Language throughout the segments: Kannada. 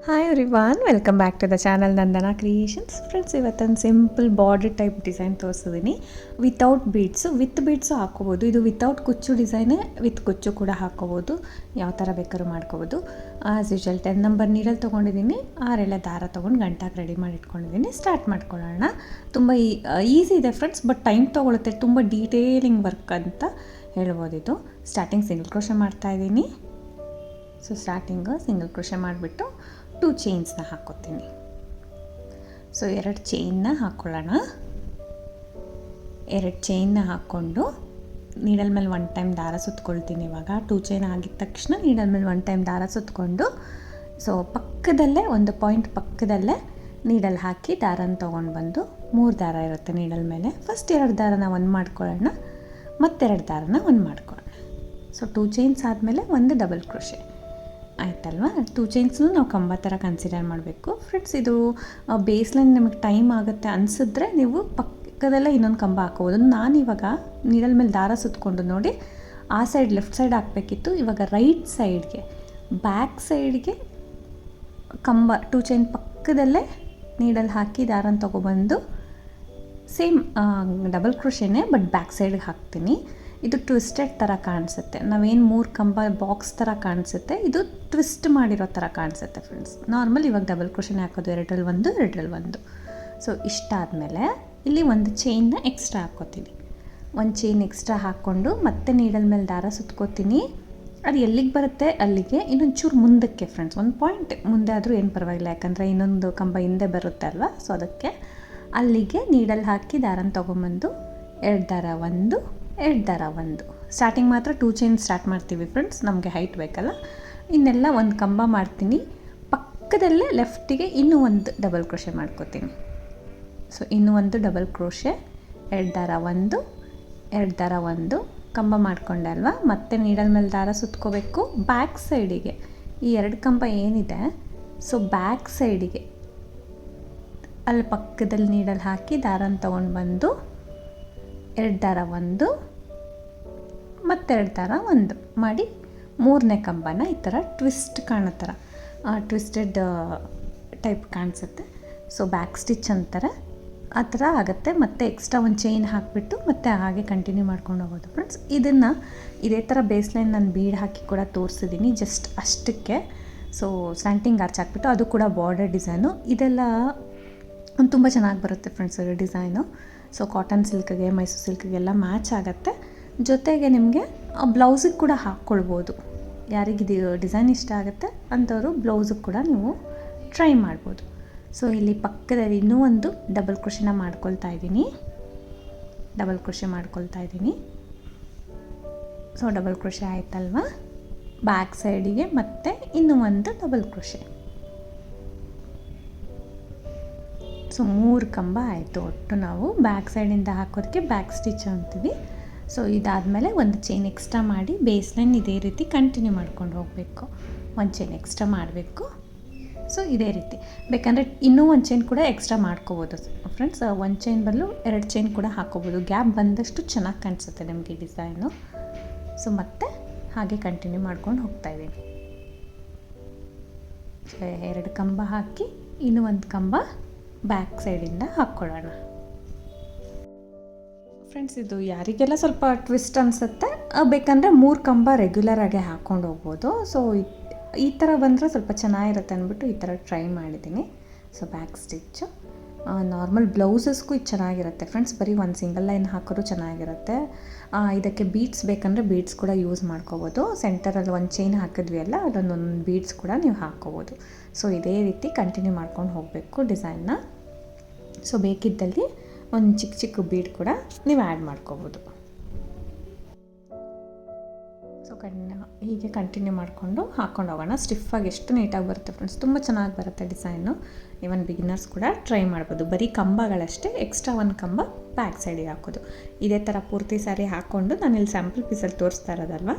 Hi everyone, welcome back to the channel Nandana creations. Friends, ಇವತ್ತೊಂದು ಸಿಂಪಲ್ ಬಾರ್ಡರ್ ಟೈಪ್ ಡಿಸೈನ್ ತೋರಿಸಿದ್ದೀನಿ. ವಿತೌಟ್ ಬೀಡ್ಸು, ವಿತ್ ಬೀಡ್ಸು ಹಾಕ್ಕೋಬೋದು. ಇದು ವಿತೌಟ್ ಕುಚ್ಚು ಡಿಸೈನೇ, ವಿತ್ ಕುಚ್ಚು ಕೂಡ ಹಾಕ್ಕೋಬೋದು. ಯಾವ ಥರ ಬೇಕಾದ್ರೂ ಮಾಡ್ಕೋಬೋದು. ಆ್ಯಸ್ ಯೂಶುವಲ್ 10 ನಂಬರ್ ನೀಡಲ್ಲಿ ತೊಗೊಂಡಿದ್ದೀನಿ. 6 ಎಳೆ ದಾರ ತೊಗೊಂಡು ಗಂಟಾಗಿ ರೆಡಿ ಮಾಡಿ ಇಟ್ಕೊಂಡಿದ್ದೀನಿ. ಸ್ಟಾರ್ಟ್ ಮಾಡ್ಕೊಳ್ಳೋಣ. ತುಂಬ ಈಸಿ ಇದೆ ಫ್ರೆಂಡ್ಸ್, ಬಟ್ ಟೈಮ್ ತೊಗೊಳುತ್ತೆ. ತುಂಬ ಡೀಟೇಲಿಂಗ್ ವರ್ಕ್ ಅಂತ ಹೇಳ್ಬೋದಿದು. ಸ್ಟಾರ್ಟಿಂಗ್ ಸಿಂಗಲ್ ಕ್ರೋಶೆ ಮಾಡ್ತಾಯಿದ್ದೀನಿ. ಸೊ ಸ್ಟಾರ್ಟಿಂಗು ಸಿಂಗಲ್ ಕ್ರೋಶೆ ಮಾಡಿಬಿಟ್ಟು 2 ಚೈನ್ಸ್ನ ಹಾಕ್ಕೋತೀನಿ. ಸೊ 2 ಚೈನ್ನ ಹಾಕ್ಕೊಳ್ಳೋಣ. 2 ಚೈನ್ನ ಹಾಕ್ಕೊಂಡು ನೀಡಲ್ ಮೇಲೆ 1 ಟೈಮ್ ದಾರ ಸುತ್ಕೊಳ್ತೀನಿ. ಇವಾಗ 2 ಚೈನ್ ಆಗಿದ ತಕ್ಷಣ ನೀಡಲ್ ಮೇಲೆ 1 ಟೈಮ್ ದಾರ ಸುತ್ಕೊಂಡು, ಸೊ ಪಕ್ಕದಲ್ಲೇ ಒಂದು ಪಾಯಿಂಟ್ ಪಕ್ಕದಲ್ಲೇ ನೀಡಲ್ ಹಾಕಿ ದಾರನ ತೊಗೊಂಡು ಬಂದು 3 ದಾರ ಇರುತ್ತೆ ನೀಡಲ್ ಮೇಲೆ. ಫಸ್ಟ್ 2 ದಾರನ 1 ಮಾಡ್ಕೊಳ್ಳೋಣ, ಮತ್ತೆರಡು ದಾರನ 1 ಮಾಡ್ಕೊಳ್ಳೋಣ. ಸೊ 2 ಚೈನ್ಸ್ ಆದಮೇಲೆ ಒಂದು ಡಬಲ್ ಕ್ರೋಶೆ ಆಯ್ತಲ್ವಾ. 2 ಚೈನ್ಸ್ನು ನಾವು ಕಂಬ ಥರ ಕನ್ಸಿಡರ್ ಮಾಡಬೇಕು ಫ್ರೆಂಡ್ಸ್. ಇದು ಬೇಸ್ ಲೈನ್ ನಿಮಗೆ ಟೈಮ್ ಆಗುತ್ತೆ ಅನಿಸಿದ್ರೆ ನೀವು ಪಕ್ಕದಲ್ಲೇ ಇನ್ನೊಂದು ಕಂಬ ಹಾಕೋಬೋದು. ನಾನಿವಾಗ ನೀಡಲ್ ಮೇಲೆ ದಾರ ಸುತ್ತಕೊಂಡು ನೋಡಿ, ಆ ಸೈಡ್ ಲೆಫ್ಟ್ ಸೈಡ್ ಹಾಕಬೇಕಿತ್ತು. ಇವಾಗ ರೈಟ್ ಸೈಡ್ಗೆ, ಬ್ಯಾಕ್ ಸೈಡ್ಗೆ ಕಂಬ 2 ಚೈನ್ ಪಕ್ಕದಲ್ಲೇ ನೀಡಲ್ ಹಾಕಿ ದಾರನ ತೊಗೊಬಂದು ಸೇಮ್ ಡಬಲ್ ಕ್ರೋಶೆನೇ, ಬಟ್ ಬ್ಯಾಕ್ ಸೈಡ್ಗೆ ಹಾಕ್ತೀನಿ. ಇದು ಟ್ವಿಸ್ಟೆಡ್ ಥರ ಕಾಣಿಸುತ್ತೆ. ನಾವೇನು 3 ಕಂಬ ಬಾಕ್ಸ್ ಥರ ಕಾಣಿಸುತ್ತೆ, ಇದು ಟ್ವಿಸ್ಟ್ ಮಾಡಿರೋ ಥರ ಕಾಣಿಸುತ್ತೆ ಫ್ರೆಂಡ್ಸ್. ನಾರ್ಮಲ್ ಇವಾಗ ಡಬಲ್ ಕ್ರೋಶೆನೇ ಹಾಕೋದು, 2ರಲ್ಲಿ 1, 2ರಲ್ಲಿ 1. ಸೊ ಇಷ್ಟಾದಮೇಲೆ ಇಲ್ಲಿ ಒಂದು ಚೈನ್ನ ಎಕ್ಸ್ಟ್ರಾ ಹಾಕ್ಕೋತೀನಿ. ಒಂದು ಚೈನ್ ಎಕ್ಸ್ಟ್ರಾ ಹಾಕ್ಕೊಂಡು ಮತ್ತೆ ನೀಡಲ್ ಮೇಲೆ ದಾರ ಸುತ್ಕೋತೀನಿ. ಅದು ಎಲ್ಲಿಗೆ ಬರುತ್ತೆ ಅಲ್ಲಿಗೆ ಇನ್ನೊಂಚೂರು ಮುಂದಕ್ಕೆ ಫ್ರೆಂಡ್ಸ್, ಒಂದು ಪಾಯಿಂಟ್ ಮುಂದೆ ಆದರೂ ಏನು ಪರವಾಗಿಲ್ಲ, ಯಾಕಂದರೆ ಇನ್ನೊಂದು ಕಂಬ ಹಿಂದೆ ಬರುತ್ತೆ ಅಲ್ವಾ. ಸೊ ಅದಕ್ಕೆ ಅಲ್ಲಿಗೆ ನೀಡಲ್ ಹಾಕಿ ದಾರನ ತೊಗೊಂಬಂದು 2 ದಾರ 1, 2 ದಾರ 1. ಸ್ಟಾರ್ಟಿಂಗ್ ಮಾತ್ರ 2 ಚೈನ್ ಸ್ಟಾರ್ಟ್ ಮಾಡ್ತೀವಿ ಫ್ರೆಂಡ್ಸ್, ನಮಗೆ ಹೈಟ್ ಬೇಕಲ್ಲ. ಇನ್ನೆಲ್ಲ ಒಂದು ಕಂಬ ಮಾಡ್ತೀನಿ. ಪಕ್ಕದಲ್ಲೇ ಲೆಫ್ಟಿಗೆ ಇನ್ನೂ ಒಂದು ಡಬಲ್ ಕ್ರೋಶೆ ಮಾಡ್ಕೋತೀನಿ. ಸೊ ಇನ್ನೂ ಒಂದು ಡಬಲ್ ಕ್ರೋಶೆ, 2 ದಾರ 1, 2 ದಾರ 1 ಕಂಬ ಮಾಡಿಕೊಂಡೆ ಅಲ್ವಾ. ಮತ್ತೆ ನೀಡಲ್ ಮೇಲೆ ದಾರ ಸುತ್ಕೋಬೇಕು. ಬ್ಯಾಕ್ ಸೈಡಿಗೆ ಈ 2 ಕಂಬ ಏನಿದೆ, ಸೊ ಬ್ಯಾಕ್ ಸೈಡಿಗೆ ಅಲ್ಲಿ ಪಕ್ಕದಲ್ಲಿ ನೀಡಲ್ ಹಾಕಿ ದಾರನ ತೊಗೊಂಡು ಬಂದು 2 ದಾರ 1, ಮತ್ತೆರಡು ದಾರ 1 ಮಾಡಿ 3ನೇ ಕಂಬನ ಈ ಥರ ಟ್ವಿಸ್ಟ್ ಕಾಣೋ ಥರ, ಟ್ವಿಸ್ಟೆಡ್ ಟೈಪ್ ಕಾಣಿಸುತ್ತೆ. ಸೊ ಬ್ಯಾಕ್ ಸ್ಟಿಚ್ ಅಂತಾರೆ, ಆ ಥರ ಆಗುತ್ತೆ. ಮತ್ತು ಎಕ್ಸ್ಟ್ರಾ ಒಂದು ಚೈನ್ ಹಾಕಿಬಿಟ್ಟು ಮತ್ತೆ ಹಾಗೆ ಕಂಟಿನ್ಯೂ ಮಾಡ್ಕೊಂಡು ಹೋಗೋದು ಫ್ರೆಂಡ್ಸ್. ಇದನ್ನು ಇದೇ ಥರ ಬೇಸ್ ಲೈನ್ ನಾನು ಬೀಡ್ ಹಾಕಿ ಕೂಡ ತೋರಿಸಿದ್ದೀನಿ, ಜಸ್ಟ್ ಅಷ್ಟಕ್ಕೆ. ಸೊ ಸ್ಯಾಂಟಿಂಗ್ ಆರ್ಚ್ ಹಾಕ್ಬಿಟ್ಟು, ಅದು ಕೂಡ ಬಾರ್ಡರ್ ಡಿಸೈನು. ಇದೆಲ್ಲ ತುಂಬ ಚೆನ್ನಾಗಿ ಬರುತ್ತೆ ಫ್ರೆಂಡ್ಸ್ ಡಿಸೈನು. ಸೊ ಕಾಟನ್ ಸಿಲ್ಕ್ಗೆ, ಮೈಸೂರು ಸಿಲ್ಕ್ಗೆಲ್ಲ ಮ್ಯಾಚ್ ಆಗುತ್ತೆ. ಜೊತೆಗೆ ನಿಮಗೆ ಬ್ಲೌಸಿಗೆ ಕೂಡ ಹಾಕ್ಕೊಳ್ಬೋದು. ಯಾರಿಗಿದು ಡಿಸೈನ್ ಇಷ್ಟ ಆಗುತ್ತೆ ಅಂಥವರು ಬ್ಲೌಸಿಗೆ ಕೂಡ ನೀವು ಟ್ರೈ ಮಾಡ್ಬೋದು. ಸೊ ಇಲ್ಲಿ ಪಕ್ಕದಲ್ಲಿ ಇನ್ನೂ ಒಂದು ಡಬಲ್ ಕ್ರೋಶೆನ ಮಾಡ್ಕೊಳ್ತಾ ಇದ್ದೀನಿ. ಸೊ ಡಬಲ್ ಕ್ರೋಶೆ ಆಯ್ತಲ್ವಾ. ಬ್ಯಾಕ್ ಸೈಡಿಗೆ ಮತ್ತೆ ಇನ್ನೂ ಒಂದು ಡಬಲ್ ಕ್ರೋಶೆ. ಸೊ 3 ಕಂಬ ಆಯಿತು ಒಟ್ಟು. ನಾವು ಬ್ಯಾಕ್ ಸೈಡಿಂದ ಹಾಕೋದಕ್ಕೆ ಬ್ಯಾಕ್ ಸ್ಟಿಚ್ ಅಂತೀವಿ. ಸೊ ಇದಾದಮೇಲೆ ಒಂದು ಚೈನ್ ಎಕ್ಸ್ಟ್ರಾ ಮಾಡಿ ಬೇಸ್ ಲೈನ್ ಇದೇ ರೀತಿ ಕಂಟಿನ್ಯೂ ಮಾಡ್ಕೊಂಡು ಹೋಗಬೇಕು. ಒಂದು ಚೈನ್ ಎಕ್ಸ್ಟ್ರಾ ಮಾಡಬೇಕು. ಸೊ ಇದೇ ರೀತಿ ಬೇಕಂದರೆ ಇನ್ನೂ ಒಂದು ಚೈನ್ ಕೂಡ ಎಕ್ಸ್ಟ್ರಾ ಮಾಡ್ಕೋಬೋದು ಫ್ರೆಂಡ್ಸ್. ಒಂದು ಚೈನ್ ಬದಲು 2 ಚೈನ್ ಕೂಡ ಹಾಕೋಬೋದು. ಗ್ಯಾಪ್ ಬಂದಷ್ಟು ಚೆನ್ನಾಗಿ ಕಾಣಿಸುತ್ತೆ ನಮಗೆ ಡಿಸೈನು. ಸೊ ಮತ್ತೆ ಹಾಗೆ ಕಂಟಿನ್ಯೂ ಮಾಡ್ಕೊಂಡು ಹೋಗ್ತಾಯಿದ್ದೀನಿ. 2 ಕಂಬ ಹಾಕಿ ಇನ್ನೂ ಒಂದು ಕಂಬ ಬ್ಯಾಕ್ ಸೈಡಿಂದ ಹಾಕ್ಕೊಳ್ಳೋಣ ಫ್ರೆಂಡ್ಸ್. ಇದು ಯಾರಿಗೆಲ್ಲ ಸ್ವಲ್ಪ ಟ್ವಿಸ್ಟ್ ಅನಿಸುತ್ತೆ, ಬೇಕಂದರೆ 3 ಕಂಬ ರೆಗ್ಯುಲರಾಗೆ ಹಾಕ್ಕೊಂಡು ಹೋಗ್ಬೋದು. ಸೊ ಈ ಥರ ಬಂದರೆ ಸ್ವಲ್ಪ ಚೆನ್ನಾಗಿರುತ್ತೆ ಅಂದ್ಬಿಟ್ಟು ಈ ಥರ ಟ್ರೈ ಮಾಡಿದ್ದೀನಿ. ಸೊ ಬ್ಯಾಕ್ ಸ್ಟಿಚ್ಚು ನಾರ್ಮಲ್ ಬ್ಲೌಸಸ್ಗೂ ಇದು ಚೆನ್ನಾಗಿರುತ್ತೆ ಫ್ರೆಂಡ್ಸ್. ಬರೀ ಒಂದು ಸಿಂಗಲ್ ಲೈನ್ ಹಾಕೋರು ಚೆನ್ನಾಗಿರುತ್ತೆ. ಇದಕ್ಕೆ ಬೀಡ್ಸ್ ಬೇಕಂದರೆ ಬೀಡ್ಸ್ ಕೂಡ ಯೂಸ್ ಮಾಡ್ಕೋಬೋದು. ಸೆಂಟರಲ್ಲಿ ಒಂದು ಚೈನ್ ಹಾಕಿದ್ವಿ ಅಲ್ಲ, ಅದೊಂದೊಂದು ಬೀಡ್ಸ್ ಕೂಡ ನೀವು ಹಾಕ್ಕೋಬೋದು. ಸೊ ಇದೇ ರೀತಿ ಕಂಟಿನ್ಯೂ ಮಾಡ್ಕೊಂಡು ಹೋಗಬೇಕು ಡಿಸೈನ್ನ. ಸೊ ಬೇಕಿದ್ದಲ್ಲಿ ಒಂದು ಚಿಕ್ಕ ಚಿಕ್ಕ ಬೀಡ್ ಕೂಡ ನೀವು ಆ್ಯಡ್ ಮಾಡ್ಕೋಬೋದು. ಸೊ ಹೀಗೆ ಕಂಟಿನ್ಯೂ ಮಾಡಿಕೊಂಡು ಹಾಕ್ಕೊಂಡು ಹೋಗೋಣ. ಸ್ಟಿಫಾಗಿ ಎಷ್ಟು ನೀಟಾಗಿ ಬರುತ್ತೆ ಫ್ರೆಂಡ್ಸ್, ತುಂಬ ಚೆನ್ನಾಗಿ ಬರುತ್ತೆ ಡಿಸೈನು. ಈವನ್ ಬಿಗಿನರ್ಸ್ ಕೂಡ ಟ್ರೈ ಮಾಡ್ಬೋದು. ಬರೀ ಕಂಬಗಳಷ್ಟೇ, ಎಕ್ಸ್ಟ್ರಾ ಒಂದು ಕಂಬ ಬ್ಯಾಕ್ ಸೈಡಿಗೆ ಹಾಕೋದು. ಇದೇ ಥರ ಪೂರ್ತಿ ಸ್ಯಾರಿ ಹಾಕ್ಕೊಂಡು, ನಾನಿಲ್ಲಿ ಸ್ಯಾಂಪಲ್ ಪೀಸಲ್ಲಿ ತೋರಿಸ್ತಾ ಇರೋದಲ್ವ,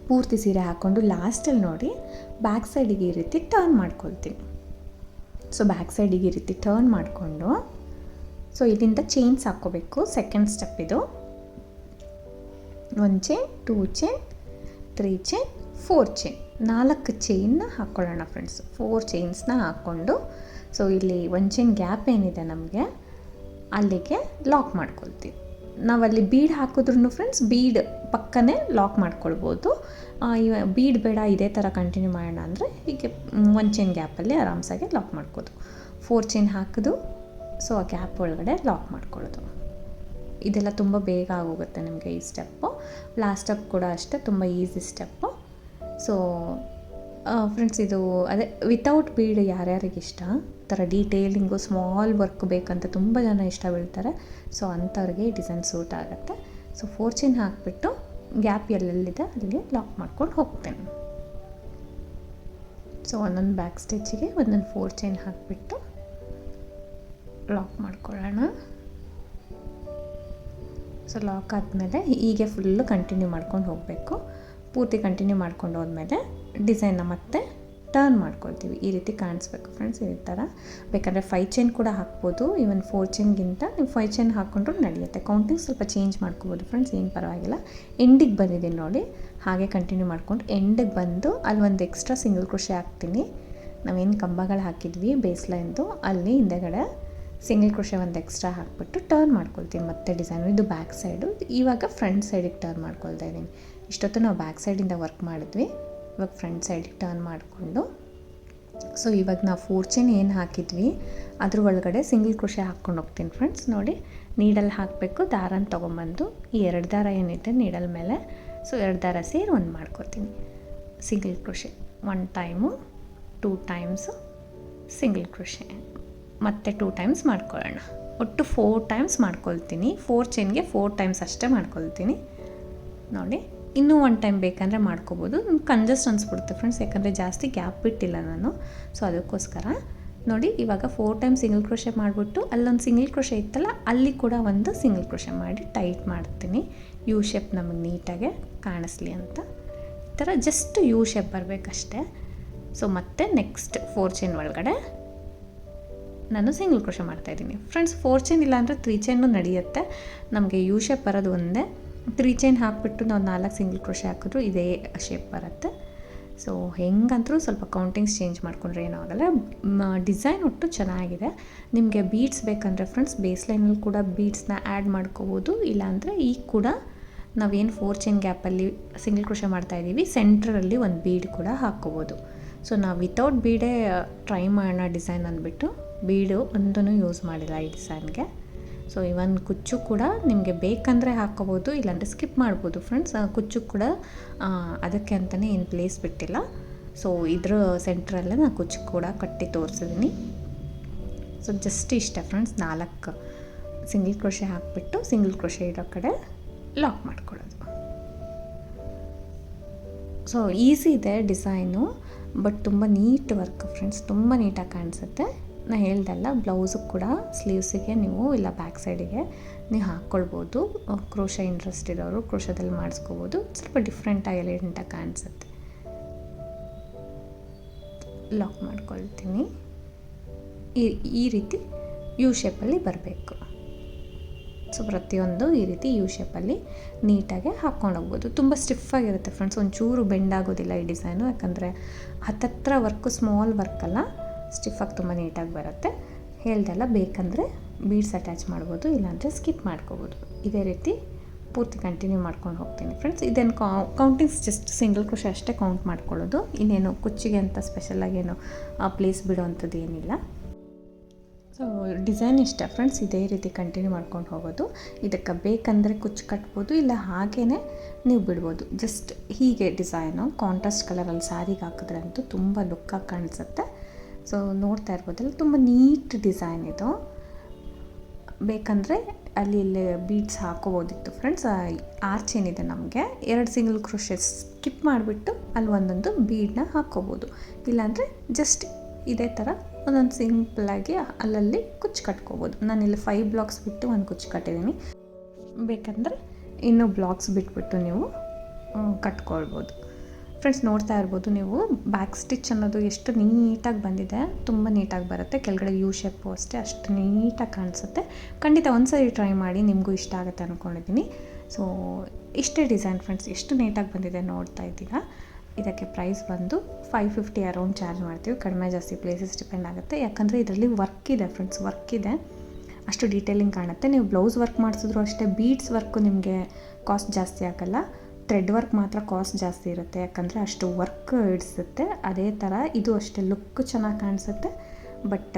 ಪೂರ್ತಿ ಸೀರೆ ಹಾಕ್ಕೊಂಡು ಲಾಸ್ಟಲ್ಲಿ ನೋಡಿ ಬ್ಯಾಕ್ ಸೈಡಿಗೆ ಈ ರೀತಿ ಟರ್ನ್ ಮಾಡ್ಕೊಳ್ತೀನಿ. ಸೊ ಬ್ಯಾಕ್ ಸೈಡಿಗೆ ಈ ರೀತಿ ಟರ್ನ್ ಮಾಡಿಕೊಂಡು, ಸೊ ಇಲ್ಲಿಂದ ಚೈನ್ಸ್ ಹಾಕ್ಕೋಬೇಕು. ಸೆಕೆಂಡ್ ಸ್ಟೆಪ್ ಇದು. 1 ಚೈನ್, 2 ಚೈನ್, 3 ಚೈನ್, 4 ಚೈನ್ 4 ಚೈನ್ನ ಹಾಕ್ಕೊಳ್ಳೋಣ ಫ್ರೆಂಡ್ಸ್. 4 ಚೈನ್ಸ್ನ ಹಾಕ್ಕೊಂಡು, ಸೊ ಇಲ್ಲಿ ಒಂದು ಚೈನ್ ಗ್ಯಾಪ್ ಏನಿದೆ ನಮಗೆ ಅಲ್ಲಿಗೆ ಲಾಕ್ ಮಾಡ್ಕೊಳ್ತೀವಿ. ನಾವಲ್ಲಿ ಬೀಡ್ ಹಾಕಿದ್ರೂ ಫ್ರೆಂಡ್ಸ್ ಬೀಡ್ ಪಕ್ಕನೇ ಲಾಕ್ ಮಾಡ್ಕೊಳ್ಬೋದು. ಬೀಡ್ ಬೇಡ ಇದೇ ಥರ ಕಂಟಿನ್ಯೂ ಮಾಡೋಣ ಅಂದರೆ ಹೀಗೆ ಒಂದು ಚೈನ್ ಗ್ಯಾಪಲ್ಲಿ ಆರಾಮ್ಸಾಗಿ ಲಾಕ್ ಮಾಡ್ಕೋದು. 4 ಚೈನ್ ಹಾಕೋದು, ಸೊ ಆ ಗ್ಯಾಪ್ ಒಳಗಡೆ ಲಾಕ್ ಮಾಡ್ಕೊಳ್ಳೋದು. ಇದೆಲ್ಲ ತುಂಬ ಬೇಗ ಆಗೋಗುತ್ತೆ ನಿಮಗೆ ಈ ಸ್ಟೆಪ್ಪು. ಲಾಸ್ಟ್ ಸ್ಟೆಪ್ ಕೂಡ ಅಷ್ಟೇ ತುಂಬ ಈಸಿ ಸ್ಟೆಪ್ಪು. ಸೊ ಫ್ರೆಂಡ್ಸ್ ಇದು ಅದೇ ವಿತೌಟ್ ಬೀಡ್ ಯಾರ್ಯಾರಿಗೆ ಇಷ್ಟ, ಥರ ಡೀಟೇಲಿಂಗು ಸ್ಮಾಲ್ ವರ್ಕ್ ಬೇಕಂತ ತುಂಬ ಜನ ಇಷ್ಟ ಬೀಳ್ತಾರೆ. ಸೊ ಅಂಥವ್ರಿಗೆ ಈ ಡಿಸೈನ್ ಸೂಟ್ ಆಗುತ್ತೆ. ಸೊ 4 ಚೈನ್ ಹಾಕಿಬಿಟ್ಟು ಗ್ಯಾಪ್ ಎಲ್ಲೆಲ್ಲಿದೆ ಅಲ್ಲಿಗೆ ಲಾಕ್ ಮಾಡ್ಕೊಂಡು ಹೋಗ್ತೇನೆ. ಸೊ ಒಂದೊಂದು ಬ್ಯಾಕ್ ಸ್ಟಿಚ್ಚಿಗೆ ಒಂದೊಂದು 4 ಚೈನ್ ಹಾಕಿಬಿಟ್ಟು ಲಾಕ್ ಮಾಡ್ಕೊಳ್ಳೋಣ. ಸೊ ಲಾಕ್ ಆದಮೇಲೆ ಹೀಗೆ ಫುಲ್ಲು ಕಂಟಿನ್ಯೂ ಮಾಡ್ಕೊಂಡು ಹೋಗಬೇಕು. ಪೂರ್ತಿ ಕಂಟಿನ್ಯೂ ಮಾಡ್ಕೊಂಡು ಹೋದ್ಮೇಲೆ ಡಿಸೈನ್ನ ಮತ್ತೆ ಟರ್ನ್ ಮಾಡ್ಕೊಳ್ತೀವಿ. ಈ ರೀತಿ ಕಾಣಿಸ್ಬೇಕು ಫ್ರೆಂಡ್ಸ್. ಈ ಥರ ಬೇಕಂದರೆ 5 ಚೈನ್ ಕೂಡ ಹಾಕ್ಬೋದು. ಈವನ್ 4 ಚೈನ್ಗಿಂತ ನೀವು 5 ಚೈನ್ ಹಾಕ್ಕೊಂಡ್ರೂ ನಡೆಯುತ್ತೆ. ಕೌಂಟಿಂಗ್ ಸ್ವಲ್ಪ ಚೇಂಜ್ ಮಾಡ್ಕೋಬೋದು ಫ್ರೆಂಡ್ಸ್, ಏನು ಪರವಾಗಿಲ್ಲ. ಎಂಡಿಗೆ ಬಂದಿದ್ದೀನಿ ನೋಡಿ, ಹಾಗೆ ಕಂಟಿನ್ಯೂ ಮಾಡ್ಕೊಂಡು ಎಂಡಿಗೆ ಬಂದು ಅಲ್ಲಿ ಒಂದು ಎಕ್ಸ್ಟ್ರಾ ಸಿಂಗಲ್ ಕ್ರೋಶೆ ಹಾಕ್ತೀನಿ. ನಾವೇನು ಕಂಬಗಳು ಹಾಕಿದ್ವಿ ಬೇಸ್ ಲೈನ್ದು ಅಲ್ಲಿ ಹಿಂದೆಗಡೆ ಸಿಂಗಲ್ ಕ್ರೋಶೆ ಒಂದು ಎಕ್ಸ್ಟ್ರಾ ಹಾಕ್ಬಿಟ್ಟು ಟರ್ನ್ ಮಾಡ್ಕೊಳ್ತೀನಿ ಮತ್ತೆ ಡಿಸೈನು. ಇದು ಬ್ಯಾಕ್ ಸೈಡು. ಇವಾಗ ಫ್ರಂಟ್ ಸೈಡಿಗೆ ಟರ್ನ್ ಮಾಡ್ಕೊಳ್ತಾ ಇದ್ದೀನಿ. ಇಷ್ಟೊತ್ತು ನಾವು ಬ್ಯಾಕ್ ಸೈಡಿಂದ ವರ್ಕ್ ಮಾಡಿದ್ವಿ, ಇವಾಗ ಫ್ರಂಟ್ ಸೈಡಿಗೆ ಟರ್ನ್ ಮಾಡಿಕೊಂಡು, ಸೊ ಇವಾಗ ನಾವು 4 ಚೈನ್ ಏನು ಹಾಕಿದ್ವಿ ಅದ್ರ ಒಳಗಡೆ ಸಿಂಗಲ್ ಕ್ರೋಶೆ ಹಾಕ್ಕೊಂಡು ಹೋಗ್ತೀನಿ ಫ್ರೆಂಡ್ಸ್. ನೋಡಿ, ನೀಡಲ್ ಹಾಕಬೇಕು, ದಾರನ ತೊಗೊಂಬಂದು ಈ 2 ದಾರ ಏನಿದೆ ನೀಡಲ್ ಮೇಲೆ, ಸೊ 2 ದಾರ ಸೇರಿ ಒಂದು ಮಾಡ್ಕೊತೀನಿ. Single crochet 1 time, 2 times single crochet, ಮತ್ತು 2 ಟೈಮ್ಸ್ ಮಾಡ್ಕೊಳ್ಳೋಣ. ಒಟ್ಟು 4 ಟೈಮ್ಸ್ ಮಾಡ್ಕೊಳ್ತೀನಿ. 4 ಚೈನ್ಗೆ 4 ಟೈಮ್ಸ್ ಅಷ್ಟೇ ಮಾಡ್ಕೊಳ್ತೀನಿ. ನೋಡಿ, ಇನ್ನೂ 1 ಟೈಮ್ ಬೇಕಂದರೆ ಮಾಡ್ಕೋಬೋದು. ಕಂಜಸ್ಟ್ ಅನಿಸ್ಬಿಡುತ್ತೆ ಫ್ರೆಂಡ್ಸ್, ಯಾಕಂದರೆ ಜಾಸ್ತಿ ಗ್ಯಾಪ್ ಬಿಟ್ಟಿಲ್ಲ ನಾನು. ಸೊ ಅದಕ್ಕೋಸ್ಕರ ನೋಡಿ, ಇವಾಗ 4 ಟೈಮ್ ಸಿಂಗಲ್ ಕ್ರೋಶೆ ಮಾಡಿಬಿಟ್ಟು ಅಲ್ಲೊಂದು ಸಿಂಗಲ್ ಕ್ರೋಶೆ ಇತ್ತಲ್ಲ ಅಲ್ಲಿ ಕೂಡ ಒಂದು ಸಿಂಗಲ್ ಕ್ರೋಶೆ ಮಾಡಿ ಟೈಟ್ ಮಾಡ್ತೀನಿ. ಯು ಶೇಪ್ ನಮಗೆ ನೀಟಾಗೆ ಕಾಣಿಸ್ಲಿ ಅಂತ. ಈ ಥರ ಜಸ್ಟ್ ಯು ಶೇಪ್ ಬರಬೇಕಷ್ಟೆ. ಸೊ ಮತ್ತೆ ನೆಕ್ಸ್ಟ್ 4 ಚೈನ್ ಒಳಗಡೆ ನಾನು ಸಿಂಗಲ್ ಕ್ರೋಶೆ ಮಾಡ್ತಾಯಿದ್ದೀನಿ ಫ್ರೆಂಡ್ಸ್. 4 ಚೈನ್ ಇಲ್ಲಾಂದರೆ 3 ಚೈನು ನಡೆಯುತ್ತೆ. ನಮಗೆ ಯು ಶೇಪ್ ಬರೋದು ಒಂದೇ. 3 ಚೈನ್ ಹಾಕಿಬಿಟ್ಟು ನಾವು 4 ಸಿಂಗಲ್ ಕ್ರೋಶೆ ಹಾಕಿದ್ರು ಇದೇ ಶೇಪ್ ಬರುತ್ತೆ. ಸೊ ಹೆಂಗಂತರೂ ಸ್ವಲ್ಪ ಕೌಂಟಿಂಗ್ಸ್ ಚೇಂಜ್ ಮಾಡಿಕೊಂಡ್ರೆ ಏನೂ ಆಗೋಲ್ಲ. ಡಿಸೈನ್ ಒಟ್ಟು ಚೆನ್ನಾಗಿದೆ. ನಿಮಗೆ ಬೀಡ್ಸ್ ಬೇಕಂದರೆ ಫ್ರೆಂಡ್ಸ್ ಬೇಸ್ ಲೈನಲ್ಲಿ ಕೂಡ ಬೀಡ್ಸ್ನ ಆ್ಯಡ್ ಮಾಡ್ಕೋಬೋದು. ಇಲ್ಲಾಂದರೆ ಈಗ ಕೂಡ ನಾವೇನು 4 ಚೈನ್ ಗ್ಯಾಪಲ್ಲಿ ಸಿಂಗಲ್ ಕ್ರೋಶೆ ಮಾಡ್ತಾಯಿದ್ದೀವಿ ಸೆಂಟ್ರಲ್ಲಿ ಒಂದು ಬೀಡ್ ಕೂಡ ಹಾಕ್ಕೋಬೋದು. ಸೊ ನಾವು ವಿತೌಟ್ ಬೀಡೇ ಟ್ರೈ ಮಾಡೋಣ ಡಿಸೈನ್ ಅಂದ್ಬಿಟ್ಟು ಬೀಡು ಒಂದೂ ಯೂಸ್ ಮಾಡಿಲ್ಲ ಈ ಡಿಸೈನ್ಗೆ. ಸೊ ಇವನ್ ಕುಚ್ಚು ಕೂಡ ನಿಮಗೆ ಬೇಕಂದರೆ ಹಾಕ್ಕೋಬೋದು, ಇಲ್ಲಾಂದರೆ ಸ್ಕಿಪ್ ಮಾಡ್ಬೋದು ಫ್ರೆಂಡ್ಸ್. ಕುಚ್ಚು ಕೂಡ ಅದಕ್ಕೆ ಅಂತಲೇ ಏನು ಪ್ಲೇಸ್ ಬಿಟ್ಟಿಲ್ಲ. ಸೊ ಇದ್ರ ಸೆಂಟ್ರಲ್ಲೇ ನಾನು ಕುಚ್ಚು ಕೂಡ ಕಟ್ಟಿ ತೋರಿಸಿದ್ದೀನಿ. ಸೊ ಜಸ್ಟ್ ಇಷ್ಟ ಫ್ರೆಂಡ್ಸ್, 4 ಸಿಂಗಲ್ ಕ್ರೋಶೆ ಹಾಕಿಬಿಟ್ಟು ಸಿಂಗಲ್ ಕ್ರೋಶೆ ಇರೋ ಕಡೆ ಲಾಕ್ ಮಾಡ್ಕೊಳ್ಳೋದು. ಸೊ ಈಸಿ ಇದೆ ಡಿಸೈನು, ಬಟ್ ತುಂಬ ನೀಟ್ ವರ್ಕ್ ಫ್ರೆಂಡ್ಸ್, ತುಂಬ ನೀಟಾಗಿ ಕಾಣಿಸುತ್ತೆ. ನಾನು ಹೇಳ್ದಲ್ಲ, ಬ್ಲೌಸು ಕೂಡ ಸ್ಲೀವ್ಸಿಗೆ ನೀವು ಇಲ್ಲ ಬ್ಯಾಕ್ ಸೈಡಿಗೆ ನೀವು ಹಾಕ್ಕೊಳ್ಬೋದು. ಕ್ರೋಶೆ ಇಂಟ್ರೆಸ್ಟ್ ಇರೋರು ಕ್ರೋಶದಲ್ಲಿ ಮಾಡಿಸ್ಕೋಬೋದು. ಸ್ವಲ್ಪ ಡಿಫ್ರೆಂಟಾಗಿ ಎಲಿಗೆಂಟಾಗಿ ಕಾಣಿಸುತ್ತೆ. ಲಾಕ್ ಮಾಡ್ಕೊಳ್ತೀನಿ. ಈ ರೀತಿ ಯು ಶೇಪಲ್ಲಿ ಬರಬೇಕು. ಸೊ ಪ್ರತಿಯೊಂದು ಈ ರೀತಿ ಯು ಶೇಪಲ್ಲಿ ನೀಟಾಗಿ ಹಾಕ್ಕೊಂಡು ಹೋಗ್ಬೋದು. ತುಂಬ ಸ್ಟಿಫಾಗಿರುತ್ತೆ ಫ್ರೆಂಡ್ಸ್, ಒಂಚೂರು ಬೆಂಡ್ ಆಗೋದಿಲ್ಲ ಈ ಡಿಸೈನು. ಯಾಕಂದರೆ ಹತ್ತತ್ರ ವರ್ಕು ಸ್ಮಾಲ್ ವರ್ಕಲ್ಲ, ಸ್ಟಿಫಾಗಿ ತುಂಬ ನೀಟಾಗಿ ಬರುತ್ತೆ. ಹೇಳ್ದೆಲ್ಲ ಬೇಕಂದರೆ ಬೀಡ್ಸ್ ಅಟ್ಯಾಚ್ ಮಾಡ್ಬೋದು, ಇಲ್ಲಾಂದರೆ ಸ್ಕಿಪ್ ಮಾಡ್ಕೋಬೋದು. ಇದೇ ರೀತಿ ಪೂರ್ತಿ ಕಂಟಿನ್ಯೂ ಮಾಡ್ಕೊಂಡು ಹೋಗ್ತೀನಿ ಫ್ರೆಂಡ್ಸ್. ಇದೇನು ಕೌಂಟಿಂಗ್ಸ್ ಜಸ್ಟ್ ಸಿಂಗಲ್ ಕ್ರೋಶೆ ಅಷ್ಟೇ ಕೌಂಟ್ ಮಾಡ್ಕೊಳ್ಳೋದು. ಇನ್ನೇನು ಕುಚ್ಚಿಗೆ ಅಂತ ಸ್ಪೆಷಲಾಗೇನು ಪ್ಲೇಸ್ ಬಿಡೋವಂಥದ್ದು ಏನಿಲ್ಲ. ಸೊ ಡಿಸೈನ್ ಇಷ್ಟ ಫ್ರೆಂಡ್ಸ್, ಇದೇ ರೀತಿ ಕಂಟಿನ್ಯೂ ಮಾಡ್ಕೊಂಡು ಹೋಗೋದು. ಇದಕ್ಕೆ ಬೇಕಂದರೆ ಕುಚ್ಚು ಕಟ್ಬೋದು, ಇಲ್ಲ ಹಾಗೇ ನೀವು ಬಿಡ್ಬೋದು. ಜಸ್ಟ್ ಹೀಗೆ ಡಿಸೈನು ಕಾಂಟ್ರಾಸ್ಟ್ ಕಲರಲ್ಲಿ ಸ್ಯಾರಿಗೆ ಹಾಕಿದ್ರೆ ಅಂತೂ ತುಂಬ ಲುಕ್ಕಾಗಿ ಕಾಣಿಸುತ್ತೆ. ಸೊ ನೋಡ್ತಾ ಇರ್ಬೋದಲ್ಲ, ತುಂಬ ನೀಟ್ ಡಿಸೈನ್ ಇದು. ಬೇಕಂದರೆ ಅಲ್ಲಿ ಇಲ್ಲಿ ಬೀಡ್ಸ್ ಹಾಕೋಬೋದಿತ್ತು ಫ್ರೆಂಡ್ಸ್. ಆರ್ಚ್ ಏನಿದೆ ನಮಗೆ 2 ಸಿಂಗಲ್ ಕ್ರೋಶೆ ಸ್ಕಿಪ್ ಮಾಡಿಬಿಟ್ಟು ಅಲ್ಲಿ ಒಂದೊಂದು ಬೀಡನ್ನ ಹಾಕ್ಕೋಬೋದು. ಇಲ್ಲಾಂದರೆ ಜಸ್ಟ್ ಇದೇ ಥರ ಒಂದೊಂದು ಸಿಂಪಲ್ಲಾಗಿ ಅಲ್ಲಲ್ಲಿ ಕುಚ್ಚು ಕಟ್ಕೋಬೋದು. ನಾನಿಲ್ಲಿ 5 ಬ್ಲಾಕ್ಸ್ ಬಿಟ್ಟು ಒಂದು ಕುಚ್ಚು ಕಟ್ಟಿದ್ದೀನಿ. ಬೇಕಂದರೆ ಇನ್ನೂ ಬ್ಲಾಕ್ಸ್ ಬಿಟ್ಬಿಟ್ಟು ನೀವು ಕಟ್ಕೊಳ್ಬೋದು ಫ್ರೆಂಡ್ಸ್. ನೋಡ್ತಾ ಇರ್ಬೋದು ನೀವು, ಬ್ಯಾಕ್ ಸ್ಟಿಚ್ ಅನ್ನೋದು ಎಷ್ಟು ನೀಟಾಗಿ ಬಂದಿದೆ, ತುಂಬ ನೀಟಾಗಿ ಬರುತ್ತೆ. ಕೆಳಗಡೆ ಯು ಶೇಪು ಅಷ್ಟೇ ಅಷ್ಟು ನೀಟಾಗಿ ಕಾಣಿಸುತ್ತೆ. ಖಂಡಿತ ಒಂದ್ಸರಿ ಟ್ರೈ ಮಾಡಿ, ನಿಮಗೂ ಇಷ್ಟ ಆಗುತ್ತೆ ಅಂದ್ಕೊಂಡಿದ್ದೀನಿ. ಸೊ ಇಷ್ಟೇ ಡಿಸೈನ್ ಫ್ರೆಂಡ್ಸ್, ಎಷ್ಟು ನೀಟಾಗಿ ಬಂದಿದೆ ನೋಡ್ತಾ ಇದ್ದೀರಾ. ಇದಕ್ಕೆ ಪ್ರೈಸ್ ಬಂದು 550 ಅರೌಂಡ್ ಚಾರ್ಜ್ ಮಾಡ್ತೀವಿ. ಕಡಿಮೆ ಜಾಸ್ತಿ ಪ್ಲೇಸಸ್ ಡಿಪೆಂಡ್ ಆಗುತ್ತೆ. ಯಾಕಂದರೆ ಇದರಲ್ಲಿ ವರ್ಕ್ ಇದೆ ಫ್ರೆಂಡ್ಸ್, ವರ್ಕ್ ಇದೆ, ಅಷ್ಟು ಡೀಟೇಲಿಂಗ್ ಕಾಣುತ್ತೆ. ನೀವು ಬ್ಲೌಸ್ ವರ್ಕ್ ಮಾಡಿಸಿದ್ರು ಅಷ್ಟೇ ಬೀಡ್ಸ್ ವರ್ಕು ನಿಮಗೆ ಕಾಸ್ಟ್ ಜಾಸ್ತಿ ಆಗಲ್ಲ, ಥ್ರೆಡ್ ವರ್ಕ್ ಮಾತ್ರ ಕಾಸ್ಟ್ ಜಾಸ್ತಿ ಇರುತ್ತೆ. ಯಾಕಂದರೆ ಅಷ್ಟು ವರ್ಕ್ ಇಡಿಸುತ್ತೆ. ಅದೇ ಥರ ಇದು ಅಷ್ಟೇ ಲುಕ್ ಚೆನ್ನಾಗಿ ಕಾಣಿಸುತ್ತೆ, ಬಟ್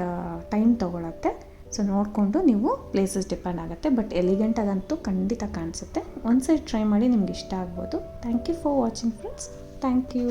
ಟೈಮ್ ತೊಗೊಳತ್ತೆ. ಸೊ ನೋಡಿಕೊಂಡು ನೀವು ಪ್ಲೇಸಸ್ ಡಿಪೆಂಡ್ ಆಗುತ್ತೆ, ಬಟ್ ಎಲಿಗೆಂಟಾಗಂತೂ ಖಂಡಿತ ಕಾಣಿಸುತ್ತೆ. ಒಂದು ಸೈಡ್ ಟ್ರೈ ಮಾಡಿ, ನಿಮ್ಗೆ ಇಷ್ಟ ಆಗ್ಬೋದು. Thank you for watching friends. Thank you.